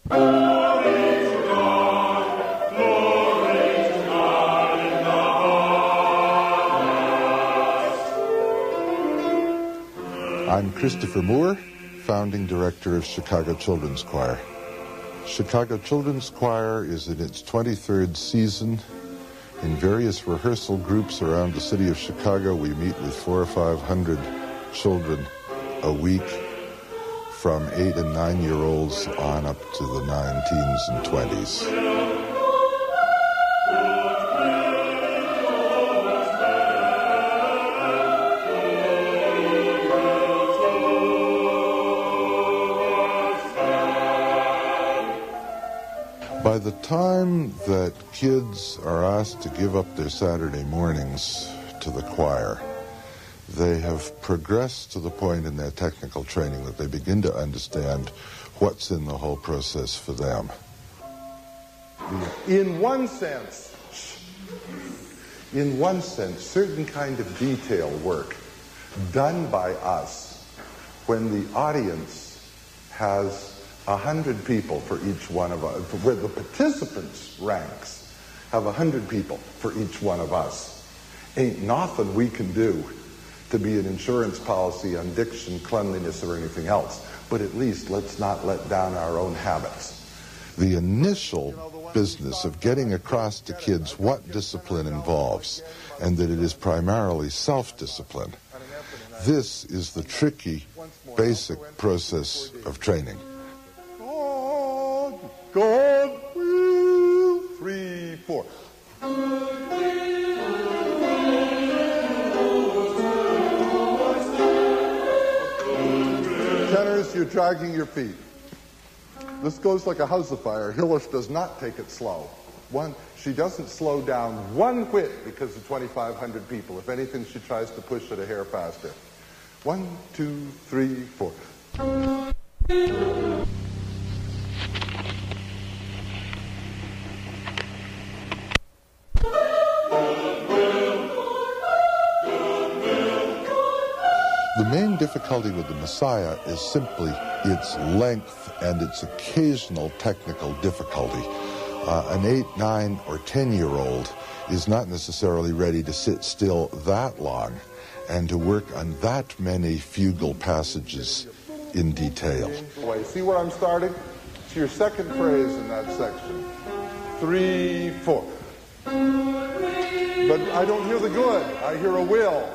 I'm Christopher Moore, founding director of Chicago Children's Choir. Chicago Children's Choir is in its 23rd season. In various rehearsal groups around the city of Chicago, we meet with 400 or 500 children a week, from 8 and 9-year-olds on up to the 9 teens and 20s. By the time that kids are asked to give up their Saturday mornings to the choir, they have progressed to the point in their technical training that they begin to understand what's in the whole process for them. In one sense, certain kind of detail work done by us when the audience has 100 people for each one of us, where the participants' ranks have 100 people for each one of us. Ain't nothing we can do to be an insurance policy on diction, cleanliness, or anything else. But at least let's not let down our own habits. The initial business of getting across to kids what discipline involves, and that it is primarily self-discipline, this is the tricky, basic process of training. God will, 3, 4. Tenors, you're dragging your feet. This goes like a house of fire. Hillish does not take it slow. She doesn't slow down one whit because of 2,500 people. If anything, she tries to push it a hair faster. 1, 2, 3, 4. The main difficulty with the Messiah is simply its length and its occasional technical difficulty. An 8, 9, or 10-year-old is not necessarily ready to sit still that long and to work on that many fugal passages in detail. See where I'm starting? It's your second phrase in that section. 3, 4. But I don't hear the good. I hear a will.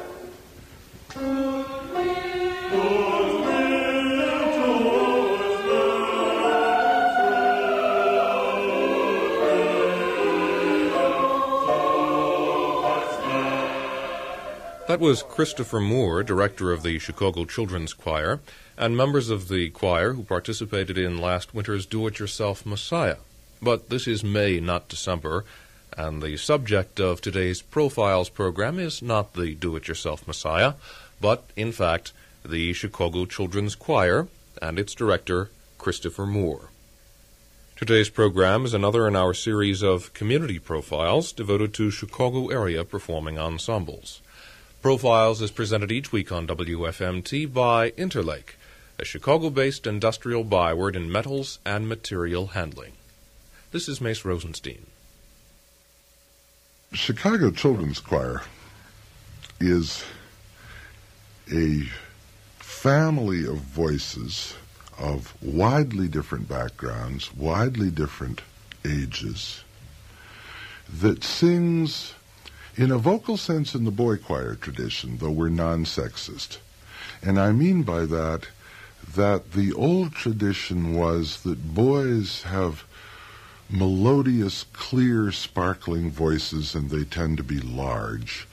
That was Christopher Moore, director of the Chicago Children's Choir, and members of the choir who participated in last winter's Do-It-Yourself Messiah. But this is May, not December, and the subject of today's Profiles program is not the Do-It-Yourself Messiah, but, in fact, the Chicago Children's Choir and its director, Christopher Moore. Today's program is another in our series of community profiles devoted to Chicago area performing ensembles. Profiles is presented each week on WFMT by Interlake, a Chicago-based industrial byword in metals and material handling. This is Mace Rosenstein. Chicago Children's Choir is a family of voices of widely different backgrounds, widely different ages, that sings in a vocal sense in the boy choir tradition, though we're non-sexist. And I mean by that the old tradition was that boys have melodious, clear, sparkling voices, and they tend to be large,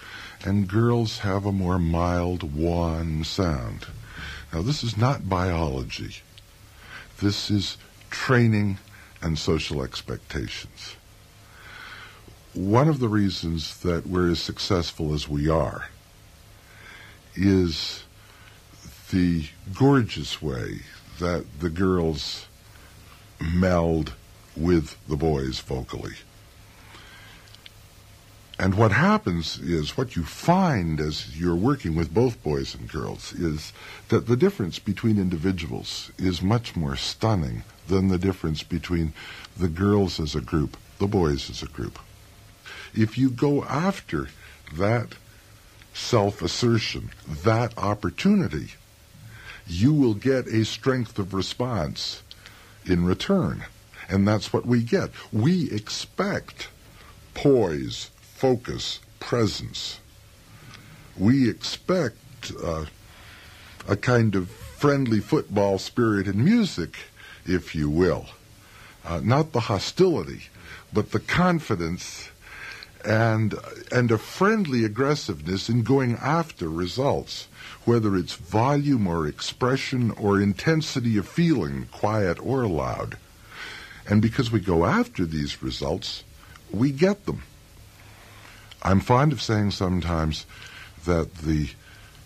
and girls have a more mild, wan sound. Now, this is not biology. This is training and social expectations. One of the reasons that we're as successful as we are is the gorgeous way that the girls meld with the boys vocally. And what happens is, what you find as you're working with both boys and girls, is that the difference between individuals is much more stunning than the difference between the girls as a group, the boys as a group. If you go after that self-assertion, that opportunity, you will get a strength of response in return. And that's what we get. We expect poise, focus, presence. We expect a kind of friendly football spirit in music, if you will. Not the hostility, but the confidence and a friendly aggressiveness in going after results, whether it's volume or expression or intensity of feeling, quiet or loud. And because we go after these results, we get them. I'm fond of saying sometimes that the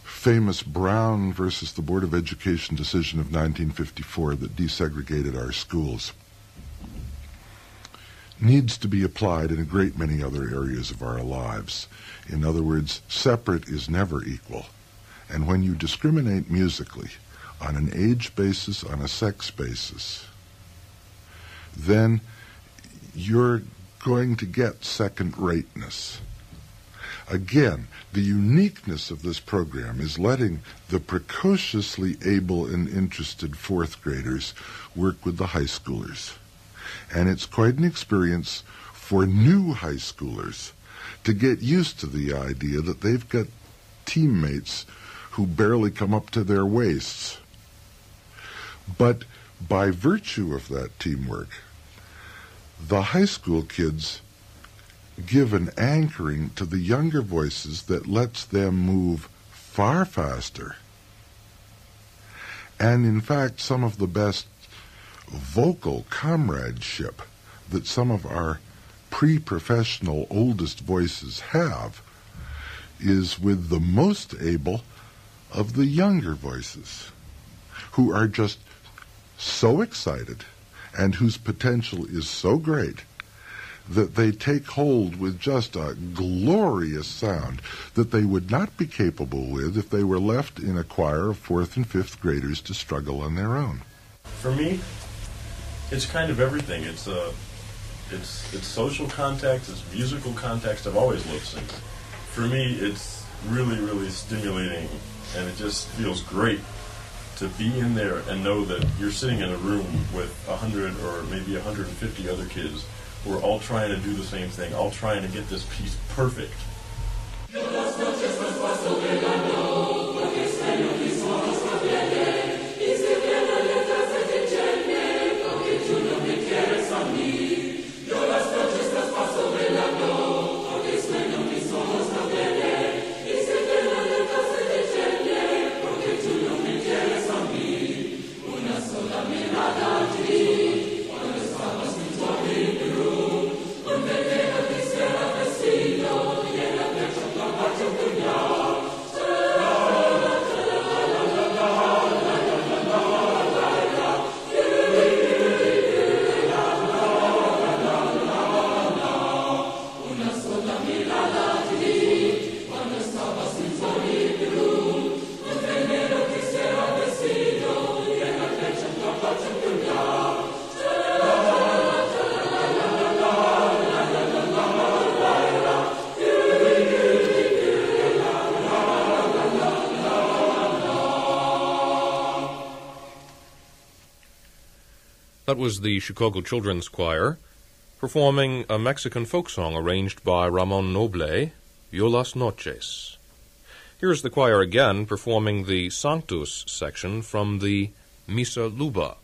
famous Brown versus the Board of Education decision of 1954 that desegregated our schools needs to be applied in a great many other areas of our lives. In other words, separate is never equal. And when you discriminate musically on an age basis, on a sex basis, then you're going to get second-rateness. Again, the uniqueness of this program is letting the precociously able and interested fourth graders work with the high schoolers. And it's quite an experience for new high schoolers to get used to the idea that they've got teammates who barely come up to their waists. But by virtue of that teamwork, the high school kids give an anchoring to the younger voices that lets them move far faster. And in fact, some of the best vocal comradeship that some of our pre-professional oldest voices have is with the most able of the younger voices, who are just so excited and whose potential is so great that they take hold with just a glorious sound that they would not be capable with if they were left in a choir of fourth and fifth graders to struggle on their own. For me, it's kind of everything. It's social context, it's musical context. I've always loved singing. For me, it's really, really stimulating, and it just feels great to be in there and know that you're sitting in a room with 100 or maybe 150 other kids who are all trying to do the same thing, all trying to get this piece perfect. That was the Chicago Children's Choir performing a Mexican folk song arranged by Ramon Noble, Yo las noches. Here's the choir again performing the Sanctus section from the Missa Luba.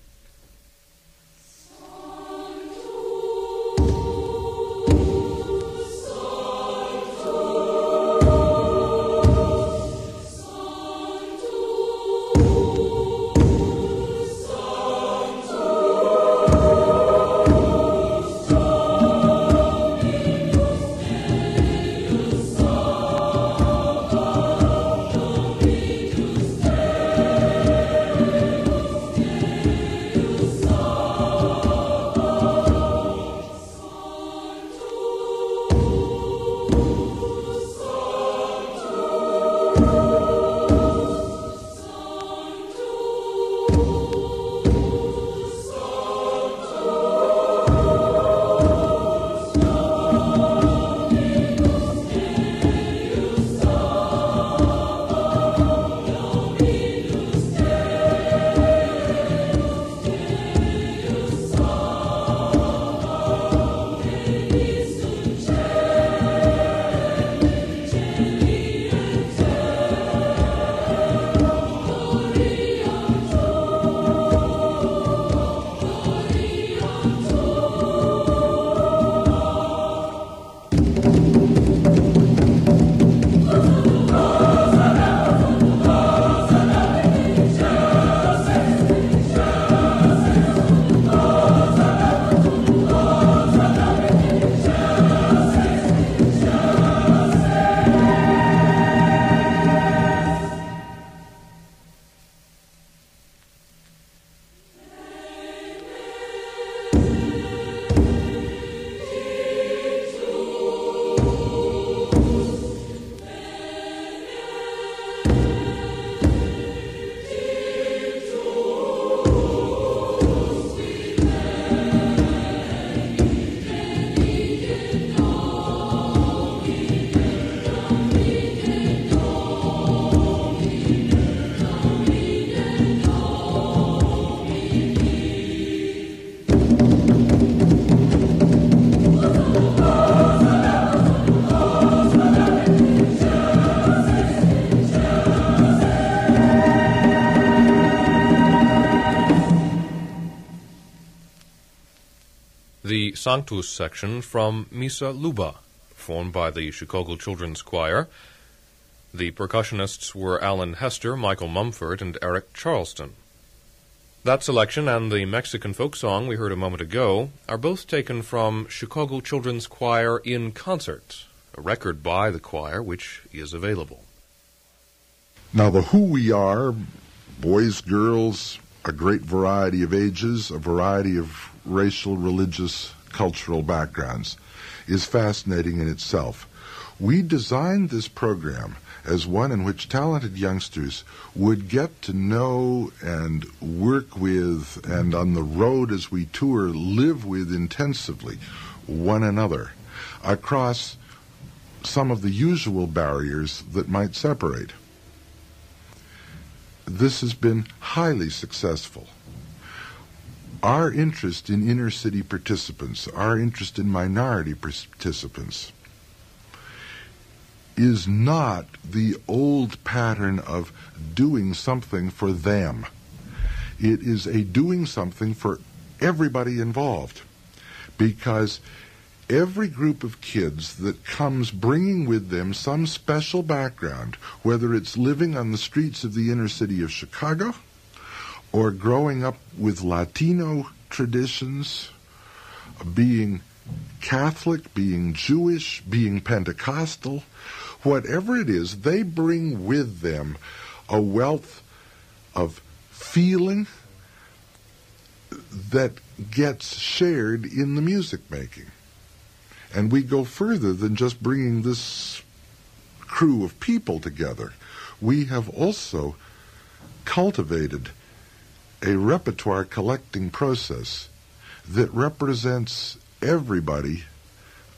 the Sanctus section from Misa Luba, performed by the Chicago Children's Choir. The percussionists were Alan Hester, Michael Mumford, and Eric Charleston. That selection and the Mexican folk song we heard a moment ago are both taken from Chicago Children's Choir in Concert, a record by the choir which is available. Now, the Who We Are, boys, girls, a great variety of ages, a variety of racial, religious, cultural backgrounds, is fascinating in itself. We designed this program as one in which talented youngsters would get to know and work with, and on the road as we tour, live with intensively one another across some of the usual barriers that might separate. This has been highly successful. Our interest in inner city participants, our interest in minority participants, is not the old pattern of doing something for them. It is a doing something for everybody involved, because every group of kids that comes bringing with them some special background, whether it's living on the streets of the inner city of Chicago or growing up with Latino traditions, being Catholic, being Jewish, being Pentecostal, whatever it is, they bring with them a wealth of feeling that gets shared in the music making. And we go further than just bringing this crew of people together. We have also cultivated a repertoire collecting process that represents everybody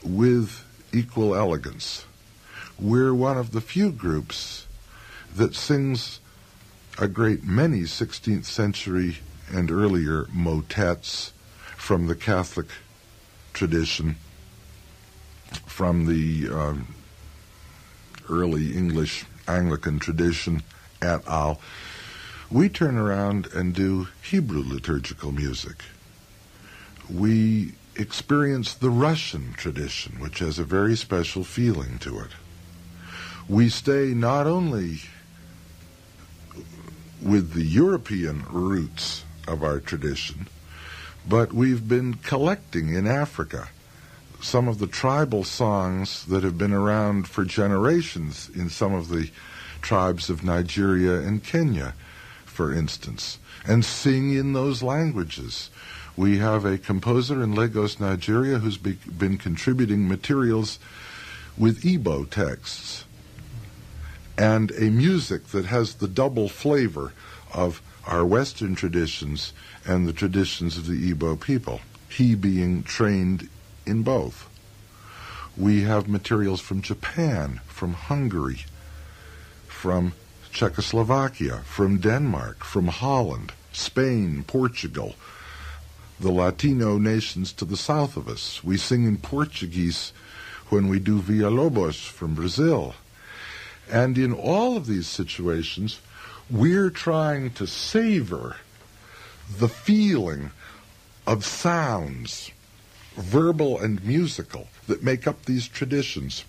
with equal elegance. We're one of the few groups that sings a great many 16th century and earlier motets from the Catholic tradition, from the early English Anglican tradition et al. We turn around and do Hebrew liturgical music. We experience the Russian tradition, which has a very special feeling to it. We stay not only with the European roots of our tradition, but we've been collecting in Africa some of the tribal songs that have been around for generations in some of the tribes of Nigeria and Kenya, for instance, and sing in those languages. We have a composer in Lagos, Nigeria, who's been contributing materials with Igbo texts and a music that has the double flavor of our Western traditions and the traditions of the Igbo people, he being trained in both. We have materials from Japan, from Hungary, from Czechoslovakia, from Denmark, from Holland, Spain, Portugal, the Latino nations to the south of us. We sing in Portuguese when we do Villalobos from Brazil. And in all of these situations, we're trying to savor the feeling of sounds, verbal and musical, that make up these traditions.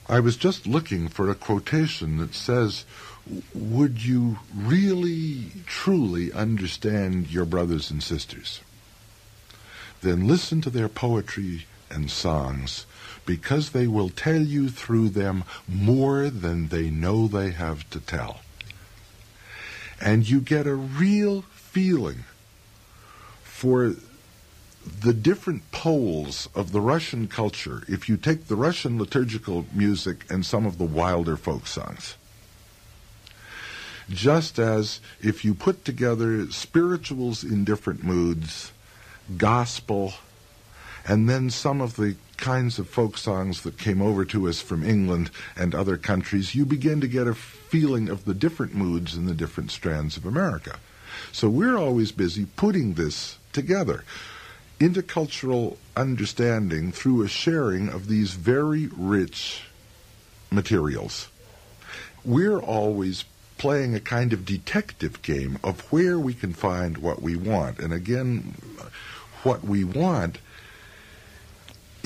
I was just looking for a quotation that says, would you really, truly understand your brothers and sisters? Then listen to their poetry and songs, because they will tell you through them more than they know they have to tell. And you get a real feeling for the different poles of the Russian culture if you take the Russian liturgical music and some of the wilder folk songs. Just as if you put together spirituals in different moods, gospel, and then some of the kinds of folk songs that came over to us from England and other countries, you begin to get a feeling of the different moods in the different strands of America. So we're always busy putting this together. Intercultural understanding through a sharing of these very rich materials. We're always playing a kind of detective game of where we can find what we want. And again, what we want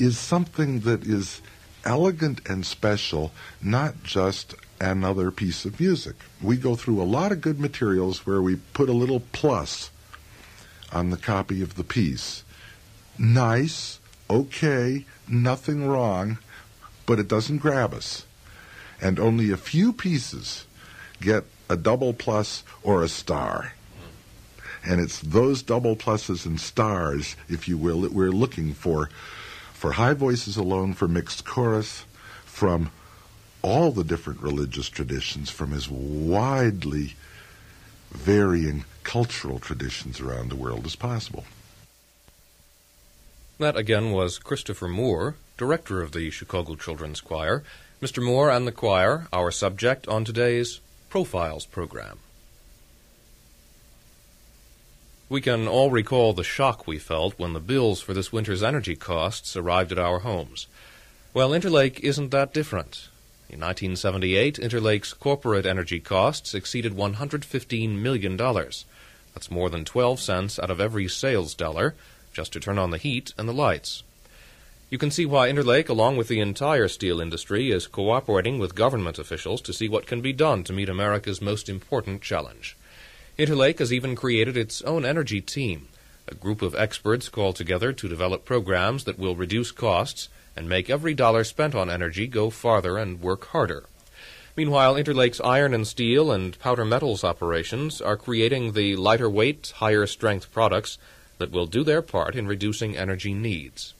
is something that is elegant and special, not just another piece of music. We go through a lot of good materials where we put a little plus on the copy of the piece. Nice, okay, nothing wrong, but it doesn't grab us. And only a few pieces get a double plus or a star. And it's those double pluses and stars, if you will, that we're looking for high voices alone, for mixed chorus, from all the different religious traditions, from as widely varying cultural traditions around the world as possible. That again was Christopher Moore, director of the Chicago Children's Choir. Mr. Moore and the choir, our subject on today's Profiles program. We can all recall the shock we felt when the bills for this winter's energy costs arrived at our homes. Well, Interlake isn't that different. In 1978, Interlake's corporate energy costs exceeded $115 million. That's more than 12 cents out of every sales dollar, just to turn on the heat and the lights. You can see why Interlake, along with the entire steel industry, is cooperating with government officials to see what can be done to meet America's most important challenge. Interlake has even created its own energy team, a group of experts called together to develop programs that will reduce costs and make every dollar spent on energy go farther and work harder. Meanwhile, Interlake's iron and steel and powder metals operations are creating the lighter weight, higher strength products that will do their part in reducing energy needs.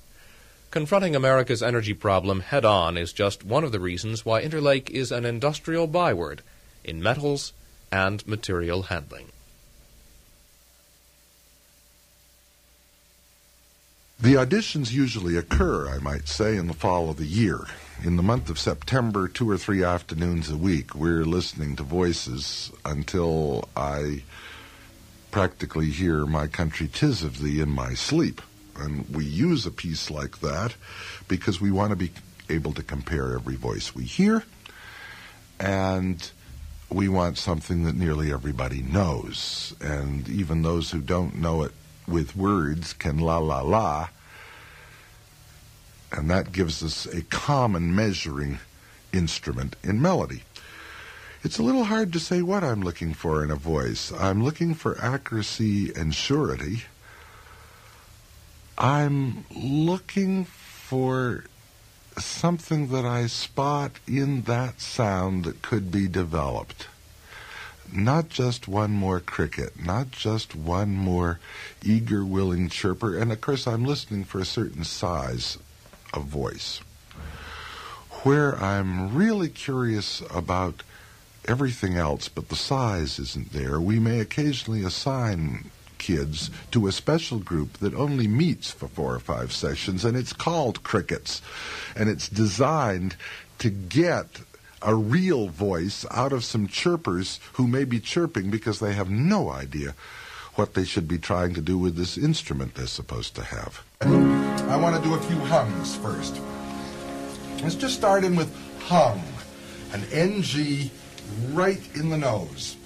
Confronting America's energy problem head-on is just one of the reasons why Interlake is an industrial byword in metals and material handling. The auditions usually occur, I might say, in the fall of the year. In the month of September, 2 or 3 afternoons a week, we're listening to voices until I practically hear "My Country 'Tis of Thee" in my sleep. And we use a piece like that because we want to be able to compare every voice we hear, and we want something that nearly everybody knows. And even those who don't know it with words can la la la, and that gives us a common measuring instrument in melody. It's a little hard to say what I'm looking for in a voice. I'm looking for accuracy and surety. I'm looking for something that I spot in that sound that could be developed. Not just one more cricket, not just one more eager, willing chirper. And of course, I'm listening for a certain size of voice. Where I'm really curious about everything else, but the size isn't there, we may occasionally assign kids to a special group that only meets for 4 or 5 sessions, and it's called crickets. And it's designed to get a real voice out of some chirpers who may be chirping because they have no idea what they should be trying to do with this instrument they're supposed to have. I want to do a few hums first. Let's just start in with hum, an NG right in the nose.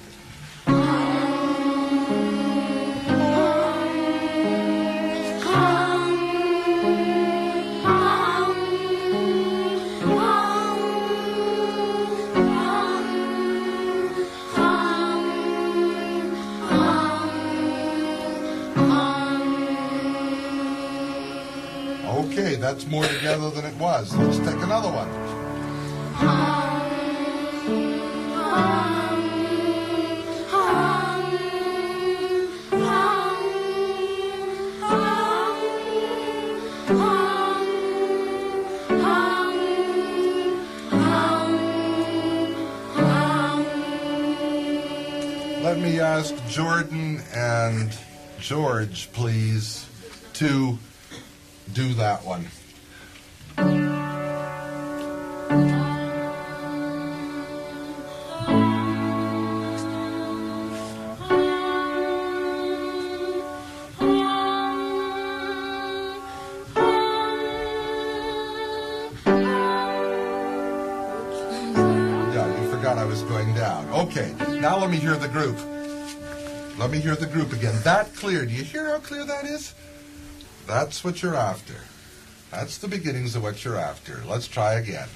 Okay, that's more together than it was. Let's take another one. Let me ask Jordan and George, please, to do that one. Yeah, you forgot I was going down. Okay, now let me hear the group. Let me hear the group again. That clear. Do you hear how clear that is? That's what you're after. That's the beginnings of what you're after. Let's try again.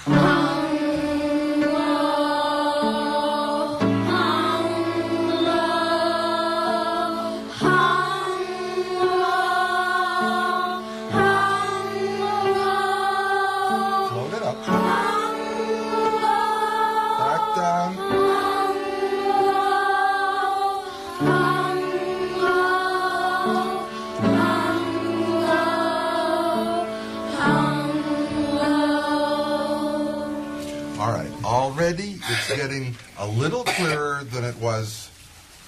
Float it up. Back down. All right, already it's getting a little clearer than it was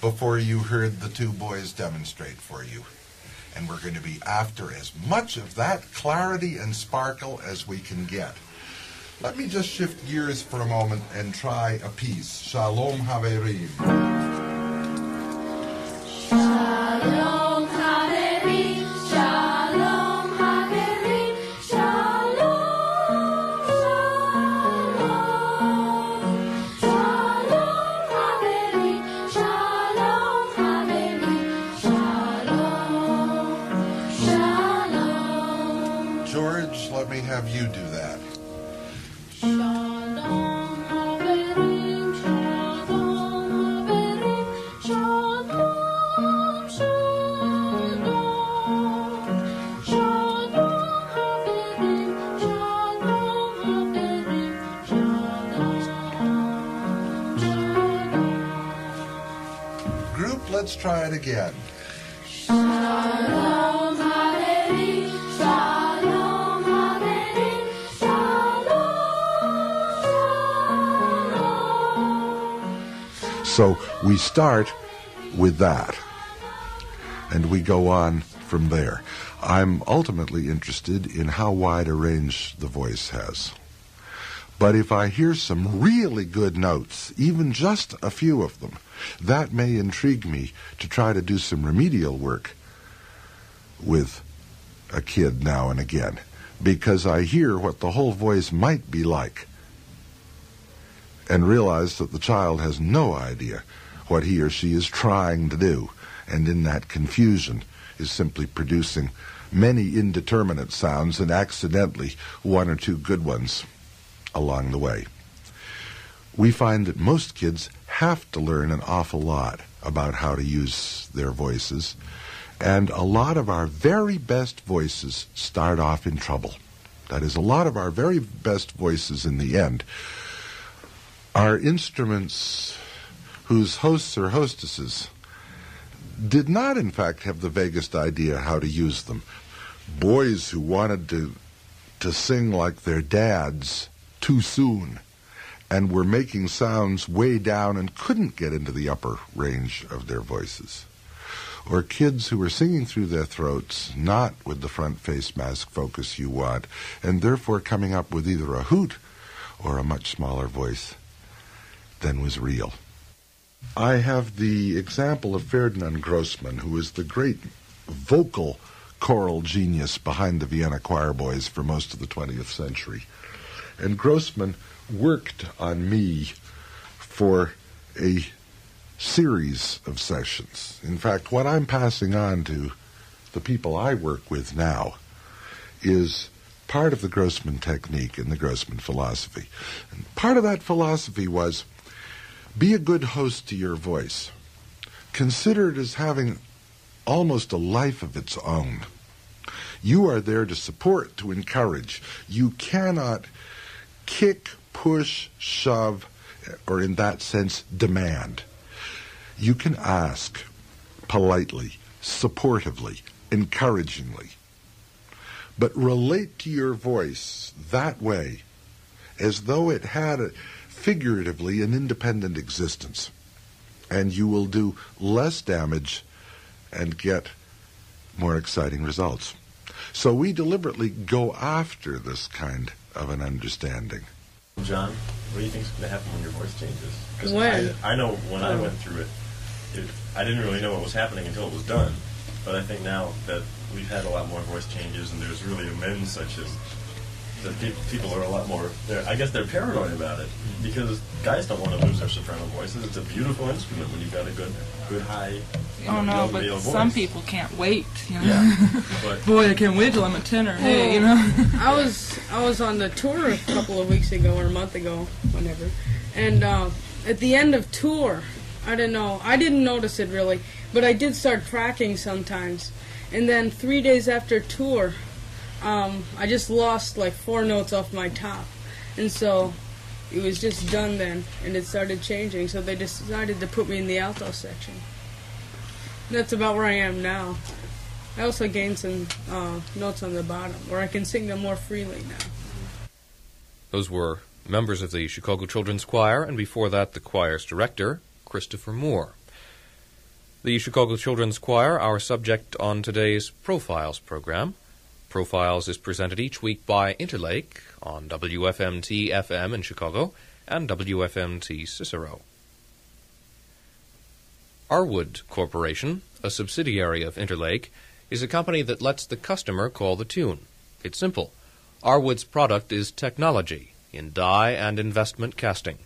before you heard the two boys demonstrate for you. And we're going to be after as much of that clarity and sparkle as we can get. Let me just shift gears for a moment and try a piece. Shalom Haverim. Shalom Haverim, Shalom Haverim, Shalom, Shalom, Shalom Haverim, Shalom Haverim, Shalom, Shalom. George, let me have you do that. Shalom Haverim, Shalom Haverim, Shalom, Shalom, Shalom Haverim, Shalom Haverim, Shalom. Group, let's try it again. Shalom Haverim, Shalom Haverim, Shalom. So we start with that, and we go on from there. I'm ultimately interested in how wide a range the voice has. But if I hear some really good notes, even just a few of them, that may intrigue me to try to do some remedial work with a kid now and again, because I hear what the whole voice might be like and realize that the child has no idea what he or she is trying to do, and in that confusion is simply producing many indeterminate sounds and accidentally one or two good ones along the way. We find that most kids have to learn an awful lot about how to use their voices, and a lot of our very best voices start off in trouble. That is, a lot of our very best voices in the end are instruments whose hosts or hostesses did not, in fact, have the vaguest idea how to use them. Boys who wanted to sing like their dads too soon and were making sounds way down and couldn't get into the upper range of their voices. Or kids who were singing through their throats, not with the front face mask focus you want, and therefore coming up with either a hoot or a much smaller voice than was real. I have the example of Ferdinand Grossman, who is the great vocal choral genius behind the Vienna Choir Boys for most of the 20th century. And Grossman worked on me for a series of sessions. In fact, what I'm passing on to the people I work with now is part of the Grossman technique and the Grossman philosophy. And part of that philosophy was, be a good host to your voice. Consider it as having almost a life of its own. You are there to support, to encourage. You cannot kick, push, shove, or in that sense, demand. You can ask politely, supportively, encouragingly, but relate to your voice that way as though it had figuratively an independent existence, and you will do less damage and get more exciting results. So we deliberately go after this kind of an understanding. John, what do you think is going to happen when your voice changes? Because When? I know when I went through it, I didn't really know what was happening until it was done. But I think now that we've had a lot more voice changes and there's really amends such as that people are a lot more, I guess they're paranoid about it, because guys don't want to lose their soprano voices. It's a beautiful instrument when you've got a good high Oh no, male but voice. some people can't wait. You know? Yeah, but Boy, I can't wait till I'm a tenor. Hey, you know. I was on the tour a couple of weeks ago or a month ago, whenever, and at the end of tour, I didn't notice it really, but I did start cracking sometimes, and then 3 days after tour, I just lost like 4 notes off my top, and so it was just done then, and it started changing. So they decided to put me in the alto section. That's about where I am now. I also gained some notes on the bottom, where I can sing them more freely now. Those were members of the Chicago Children's Choir, and before that, the choir's director, Christopher Moore. The Chicago Children's Choir, our subject on today's Profiles program. Profiles is presented each week by Interlake on WFMT FM in Chicago and WFMT Cicero. Arwood Corporation, a subsidiary of Interlake, is a company that lets the customer call the tune. It's simple. Arwood's product is technology in die and investment casting,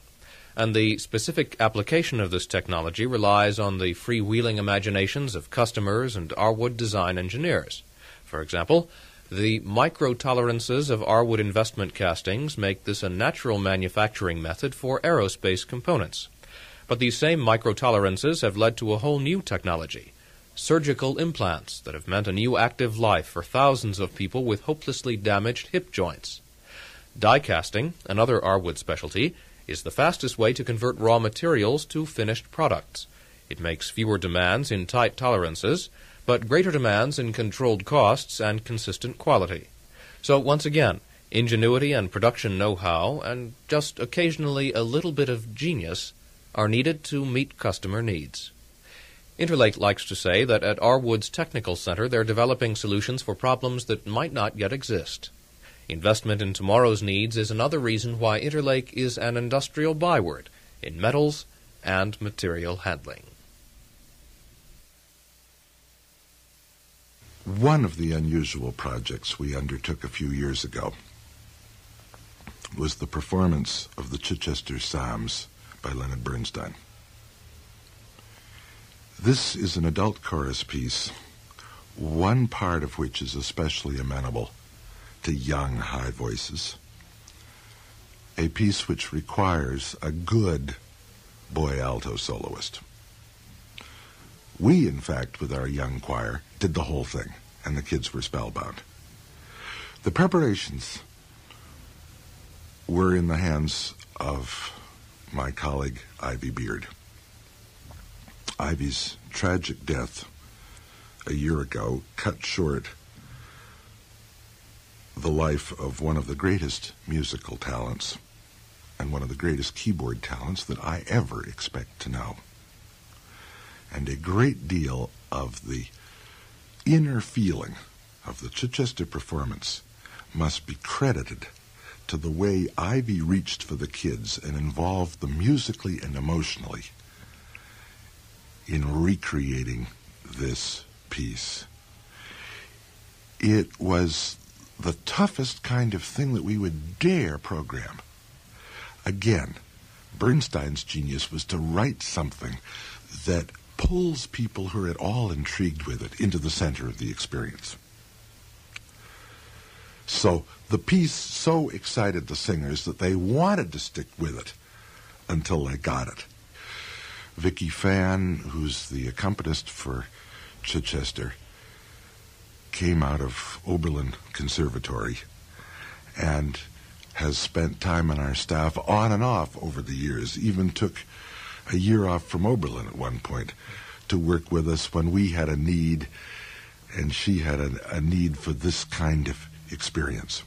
and the specific application of this technology relies on the freewheeling imaginations of customers and Arwood design engineers. For example, the micro-tolerances of Arwood investment castings make this a natural manufacturing method for aerospace components. But these same micro-tolerances have led to a whole new technology, surgical implants that have meant a new active life for thousands of people with hopelessly damaged hip joints. Die casting, another Arwood specialty, is the fastest way to convert raw materials to finished products. It makes fewer demands in tight tolerances, but greater demands in controlled costs and consistent quality. So once again, ingenuity and production know-how, and just occasionally a little bit of genius, are needed to meet customer needs. Interlake likes to say that at Arwood's Technical Center they're developing solutions for problems that might not yet exist. Investment in tomorrow's needs is another reason why Interlake is an industrial byword in metals and material handling. One of the unusual projects we undertook a few years ago was the performance of the Chichester Psalms by Leonard Bernstein. This is an adult chorus piece, one part of which is especially amenable to young high voices, a piece which requires a good boy alto soloist. We, in fact, with our young choir, did the whole thing, and the kids were spellbound. The preparations were in the hands of my colleague, Ivy Beard. Ivy's tragic death a year ago cut short the life of one of the greatest musical talents and one of the greatest keyboard talents that I ever expect to know. And a great deal of the inner feeling of the Chichester performance must be credited to the way Ivy reached for the kids and involved them musically and emotionally in recreating this piece. It was the toughest kind of thing that we would dare program. Again, Bernstein's genius was to write something that pulls people who are at all intrigued with it into the center of the experience. So the piece so excited the singers that they wanted to stick with it until they got it. Vicky Fan, who's the accompanist for Chichester, came out of Oberlin Conservatory and has spent time on our staff on and off over the years, even took a year off from Oberlin at one point to work with us when we had a need and she had a need for this kind of experience.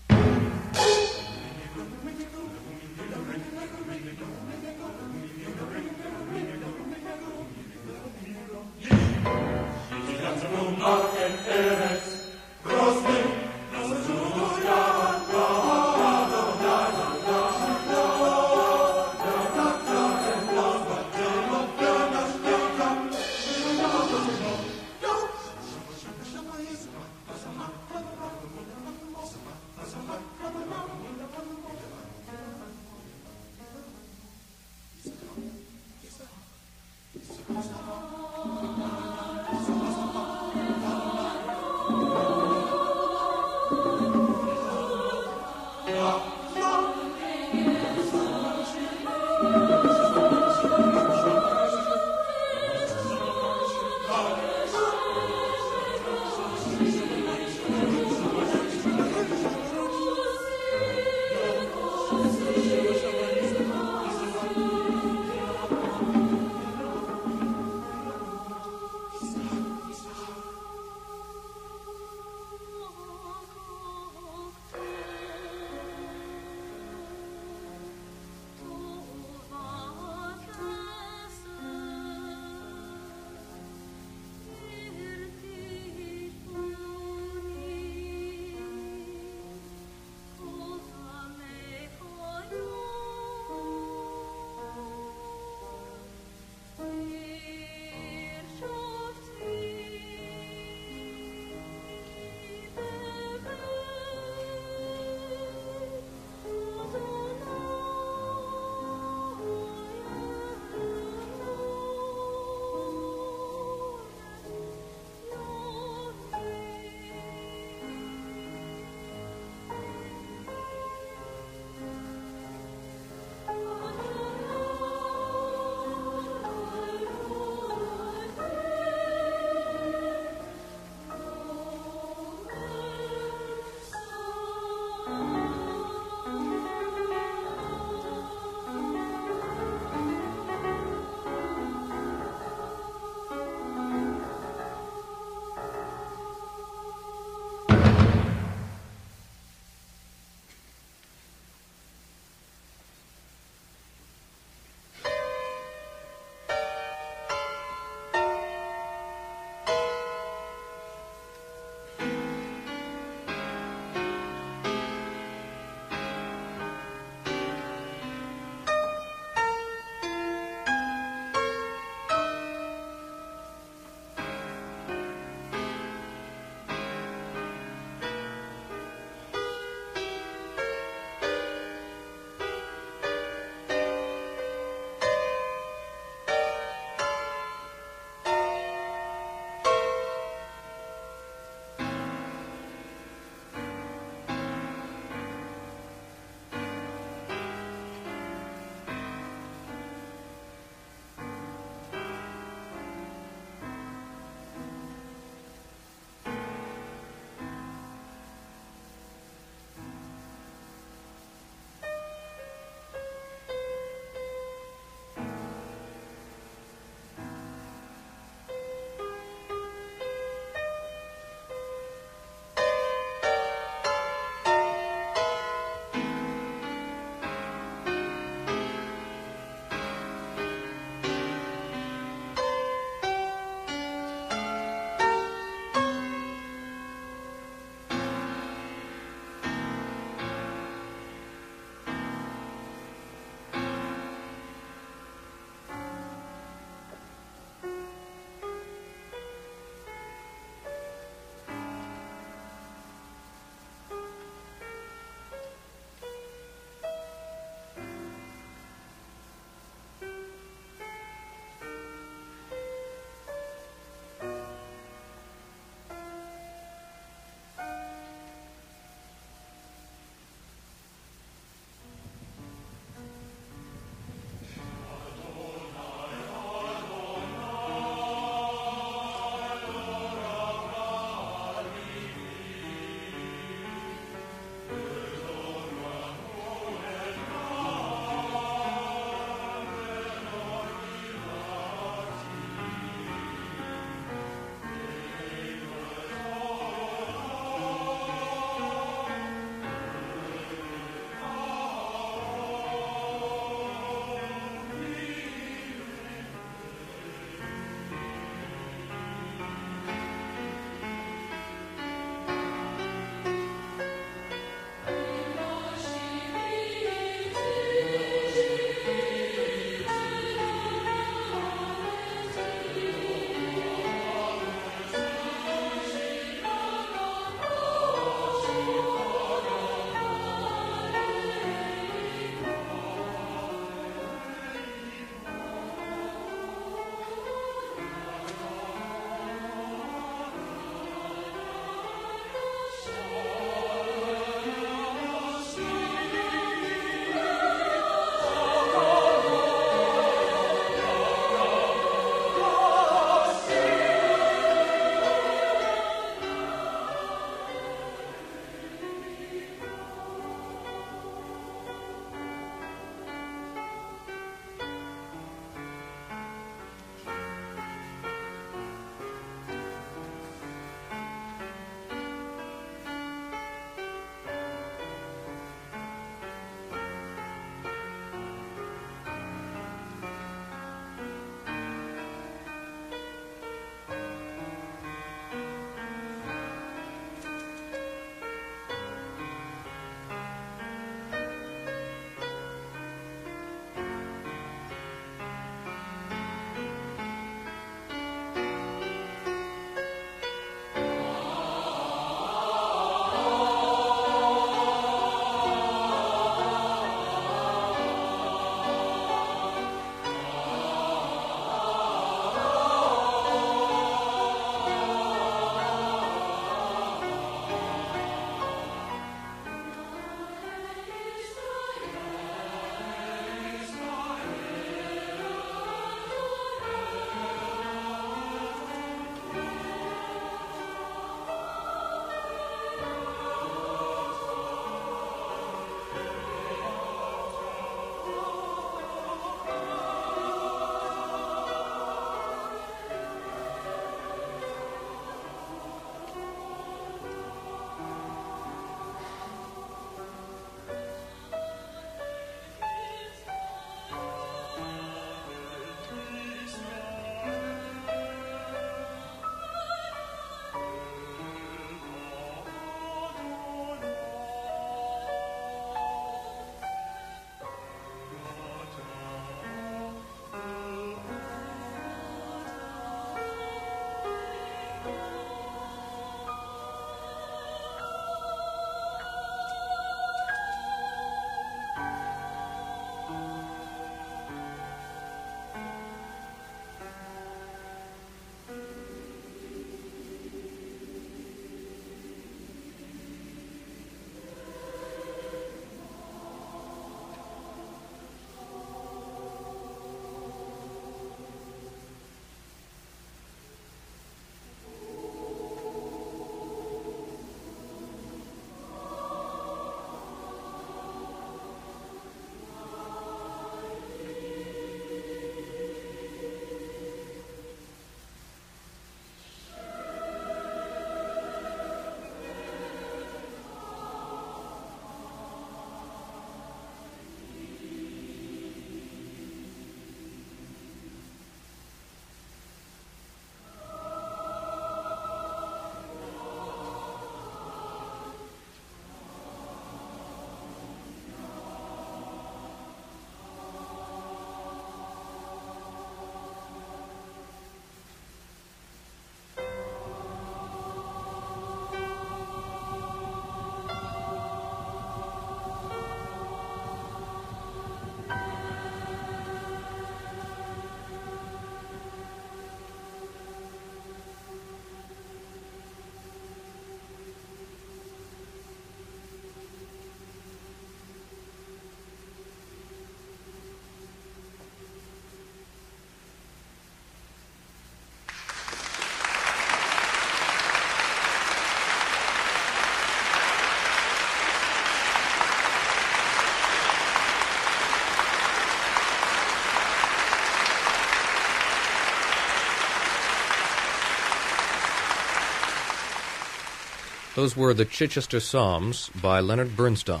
Those were the Chichester Psalms by Leonard Bernstein,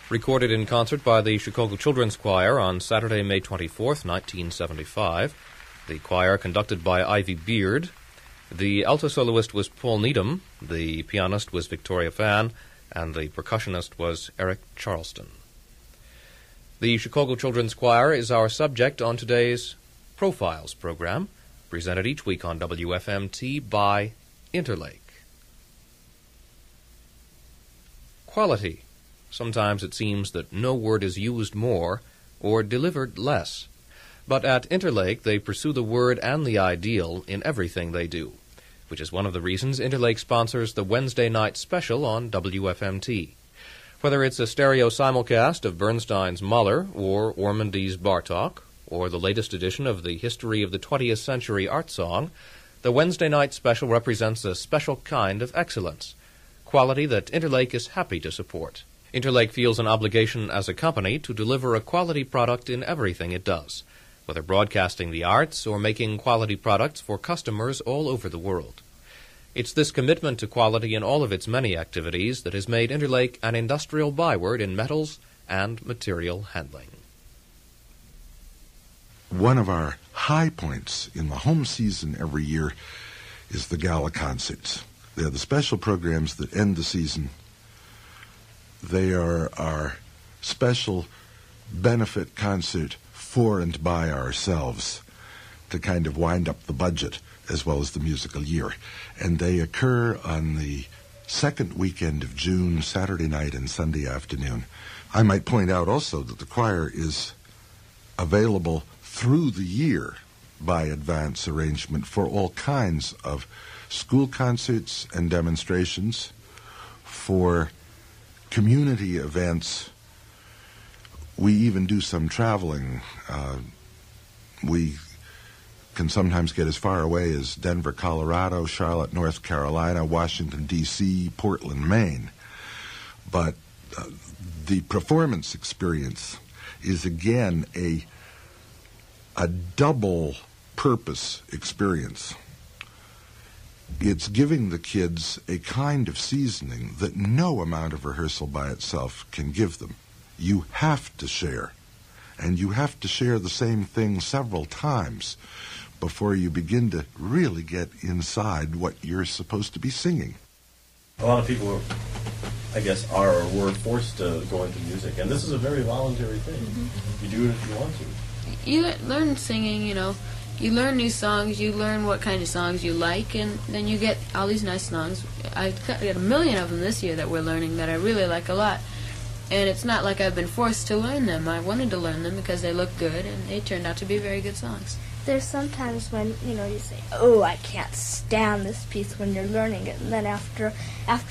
recorded in concert by the Chicago Children's Choir on Saturday, May 24th, 1975. The choir conducted by Ivy Beard. The alto soloist was Paul Needham, the pianist was Victoria Fan, and the percussionist was Eric Charleston. The Chicago Children's Choir is our subject on today's Profiles program, presented each week on WFMT by Interlake. Quality. Sometimes it seems that no word is used more or delivered less. But at Interlake, they pursue the word and the ideal in everything they do, which is one of the reasons Interlake sponsors the Wednesday night special on WFMT. Whether it's a stereo simulcast of Bernstein's Mahler or Ormandy's Bartok, or the latest edition of the History of the 20th Century art song, the Wednesday night special represents a special kind of excellence, quality that Interlake is happy to support. Interlake feels an obligation as a company to deliver a quality product in everything it does, whether broadcasting the arts or making quality products for customers all over the world. It's this commitment to quality in all of its many activities that has made Interlake an industrial byword in metals and material handling. One of our high points in the home season every year is the gala concerts. They're the special programs that end the season. They are our special benefit concert for and by ourselves to kind of wind up the budget as well as the musical year. And they occur on the second weekend of June, Saturday night and Sunday afternoon. I might point out also that the choir is available through the year by advance arrangement for all kinds of school concerts and demonstrations, for community events. We even do some traveling. We can sometimes get as far away as Denver, Colorado, Charlotte, North Carolina, Washington, D.C., Portland, Maine. But the performance experience is, again, a double purpose experience. It's giving the kids a kind of seasoning that no amount of rehearsal by itself can give them. You have to share, and you have to share the same thing several times before you begin to really get inside what you're supposed to be singing. A lot of people, I guess, are or were forced to go into music, and this is a very voluntary thing. Mm-hmm. You do it if you want to. You learn singing, you learn new songs, you learn what kind of songs you like, and then you get all these nice songs. I got a million of them this year that we're learning that I really like a lot. And it's not like I've been forced to learn them. I wanted to learn them because they look good, and they turned out to be very good songs. There's sometimes when, you say, oh, I can't stand this piece when you're learning it. And then after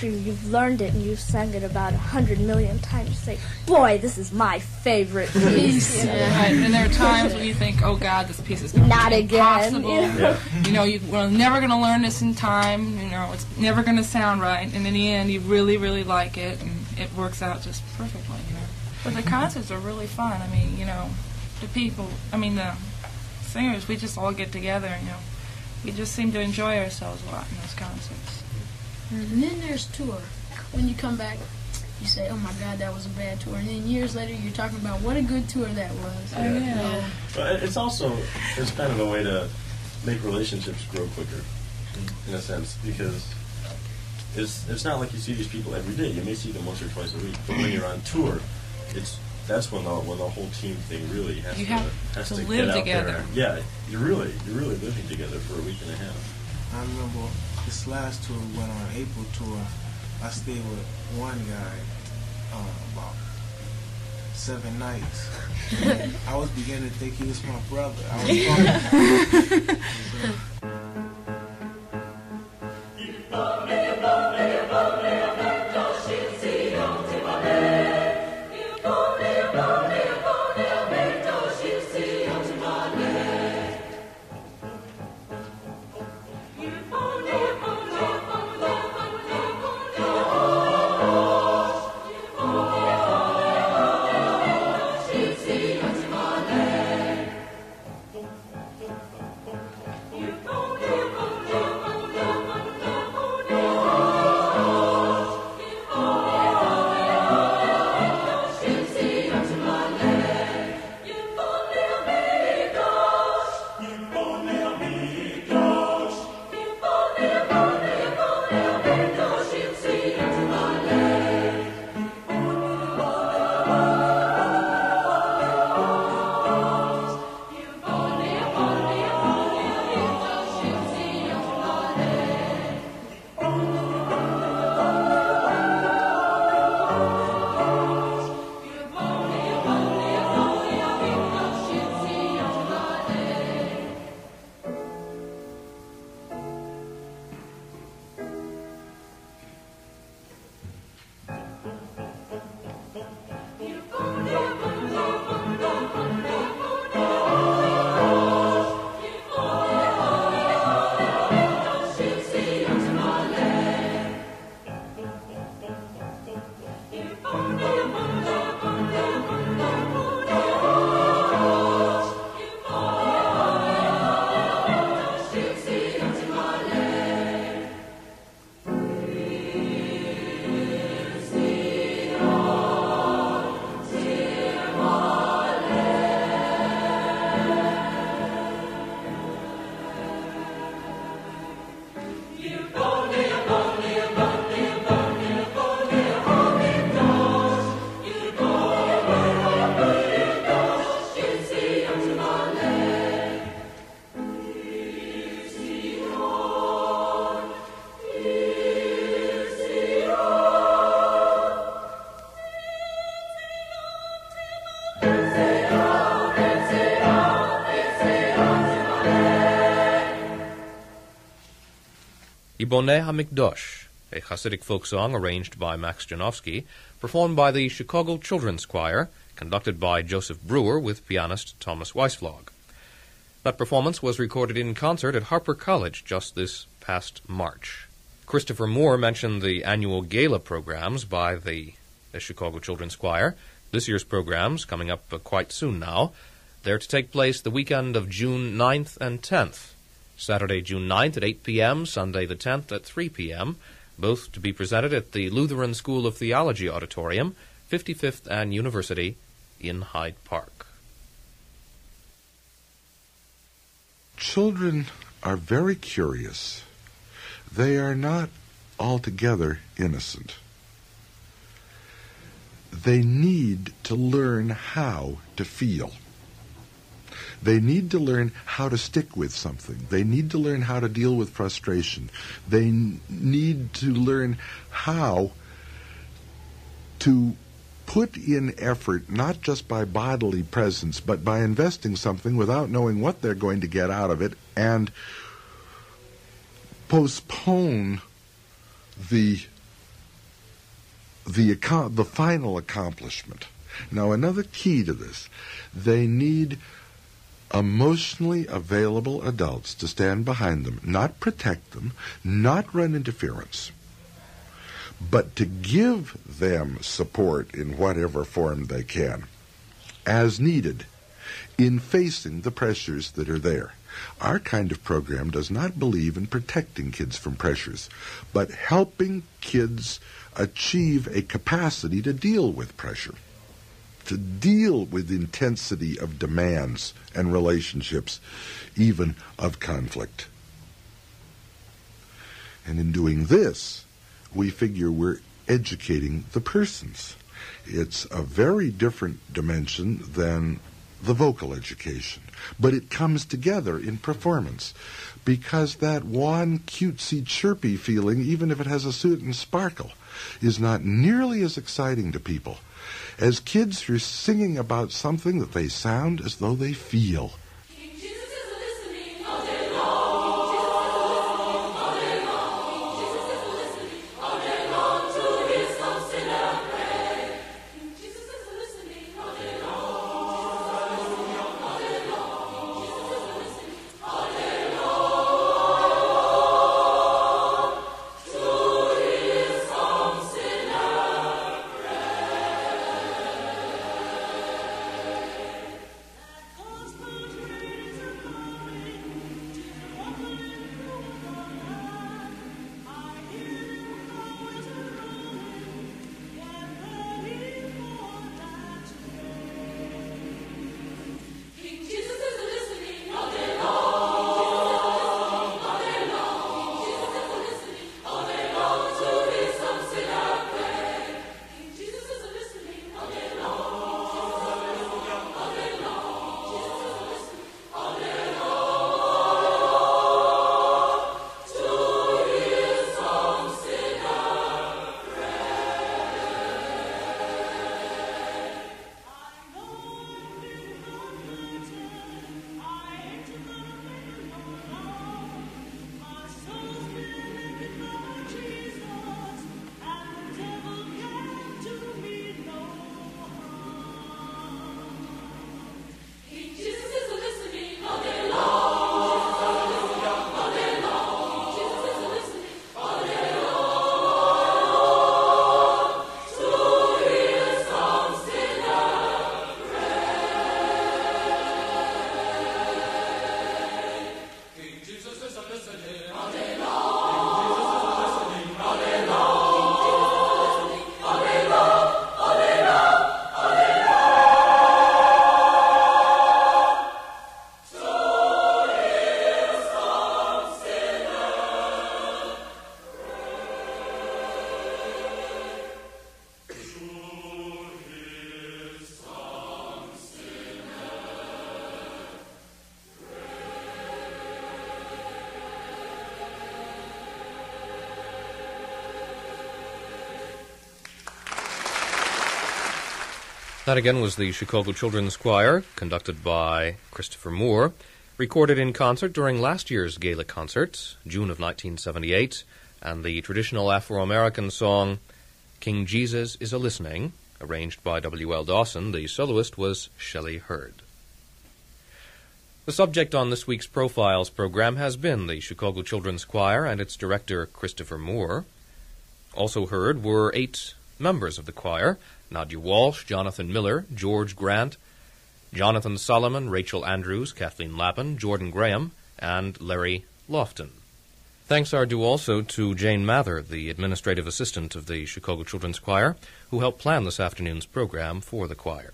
you've learned it and you've sung it about 100 million times, you say, boy, this is my favorite piece. Right. And there are times when you think, oh, God, this piece is going to be impossible. We're never going to learn this in time. It's never going to sound right. And in the end, you really, really like it, and it works out just perfectly. But the concerts are really fun. The people, the singers, we just all get together, we just seem to enjoy ourselves a lot in those concerts. And then there's tour. When you come back, you say, oh my God, that was a bad tour. And then years later, you're talking about what a good tour that was. Yeah. But it's kind of a way to make relationships grow quicker, in a sense, because it's not like you see these people every day. You may see them once or twice a week, but when you're on tour, that's when the whole team thing really has to live get out together. there. Yeah, you're really living together for a week and a half. I remember this last tour we went on, April tour. I stayed with one guy about 7 nights. I was beginning to think he was my brother. I was You Kiboneh HaMikdosh, a Hasidic folk song arranged by Max Janowski, performed by the Chicago Children's Choir, conducted by Joseph Brewer with pianist Thomas Weisflog. That performance was recorded in concert at Harper College just this past March. Christopher Moore mentioned the annual gala programs by the Chicago Children's Choir. This year's programs, coming up quite soon now, they're to take place the weekend of June 9th and 10th. Saturday, June 9th at 8 p.m., Sunday the 10th at 3 p.m., both to be presented at the Lutheran School of Theology Auditorium, 55th and University in Hyde Park. Children are very curious. They are not altogether innocent. They need to learn how to feel. They need to learn how to stick with something. They need to learn how to deal with frustration. They need to learn how to put in effort, not just by bodily presence, but by investing something without knowing what they're going to get out of it, and postpone the final accomplishment. Now, another key to this, they need emotionally available adults to stand behind them, not protect them, not run interference, but to give them support in whatever form they can, as needed, in facing the pressures that are there. Our kind of program does not believe in protecting kids from pressures, but helping kids achieve a capacity to deal with pressure, to deal with intensity of demands and relationships, even of conflict. And in doing this, we figure we're educating the persons. It's a very different dimension than the vocal education, but it comes together in performance, because that one cutesy, chirpy feeling, even if it has a certain sparkle, is not nearly as exciting to people as kids who are singing about something that they sound as though they feel. That again was the Chicago Children's Choir, conducted by Christopher Moore, Recorded in concert during last year's gala concert, June of 1978, and the traditional Afro-American song King Jesus is a-Listening, arranged by W.L. Dawson. The soloist was Shelley Hurd. The subject on this week's Profiles program has been the Chicago Children's Choir and its director, Christopher Moore. Also heard were 8 members of the choir: Nadia Walsh, Jonathan Miller, George Grant, Jonathan Solomon, Rachel Andrews, Kathleen Lappin, Jordan Graham, and Larry Lofton. Thanks are due also to Jane Mather, the administrative assistant of the Chicago Children's Choir, who helped plan this afternoon's program for the choir.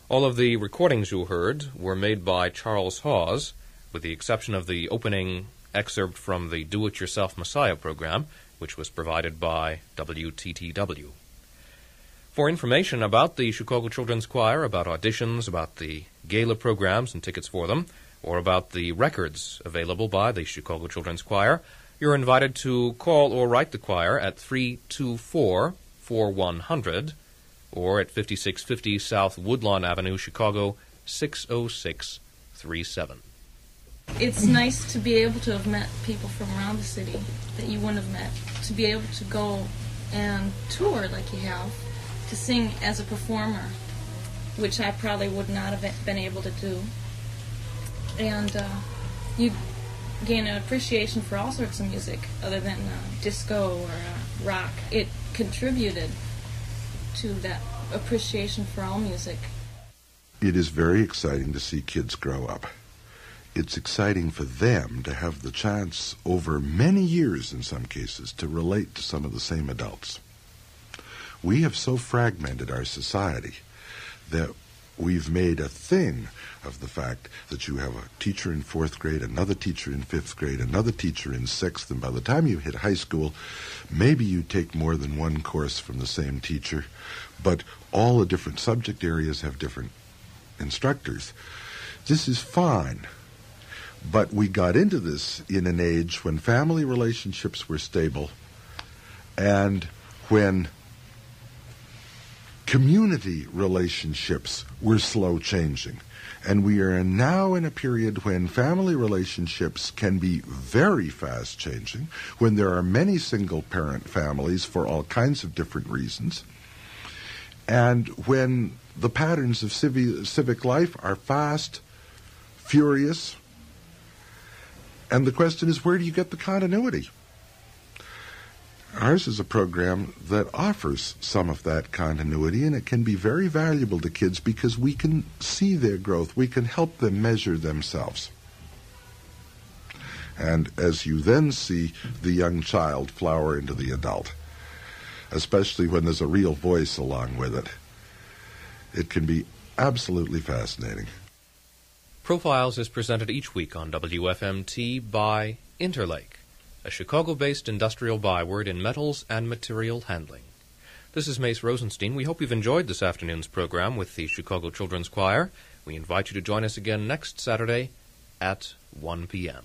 All of the recordings you heard were made by Charles Hawes, with the exception of the opening excerpt from the Do-It-Yourself Messiah program, which was provided by WTTW. For information about the Chicago Children's Choir, about auditions, about the gala programs and tickets for them, or about the records available by the Chicago Children's Choir, you're invited to call or write the choir at 324-4100 or at 5650 South Woodlawn Avenue, Chicago, 60637. It's nice to be able to have met people from around the city that you wouldn't have met, to be able to go and tour like you have, to sing as a performer, which I probably would not have been able to do. And you gain an appreciation for all sorts of music other than disco or rock. It contributed to that appreciation for all music. It is very exciting to see kids grow up. It's exciting for them to have the chance over many years in some cases to relate to some of the same adults. We have so fragmented our society that we've made a thing of the fact that you have a teacher in 4th grade, another teacher in 5th grade, another teacher in 6th, and by the time you hit high school, maybe you take more than one course from the same teacher, but all the different subject areas have different instructors. This is fine, but we got into this in an age when family relationships were stable and when community relationships were slow changing. And we are now in a period when family relationships can be very fast changing, when there are many single-parent families for all kinds of different reasons, and when the patterns of civic life are fast, furious, and the question is, where do you get the continuity? Ours is a program that offers some of that continuity, and it can be very valuable to kids because we can see their growth. We can help them measure themselves. And as you then see the young child flower into the adult, especially when there's a real voice along with it, it can be absolutely fascinating. Profiles is presented each week on WFMT by Interlake, a Chicago-based industrial byword in metals and material handling. This is Mace Rosenstein. We hope you've enjoyed this afternoon's program with the Chicago Children's Choir. We invite you to join us again next Saturday at 1 p.m.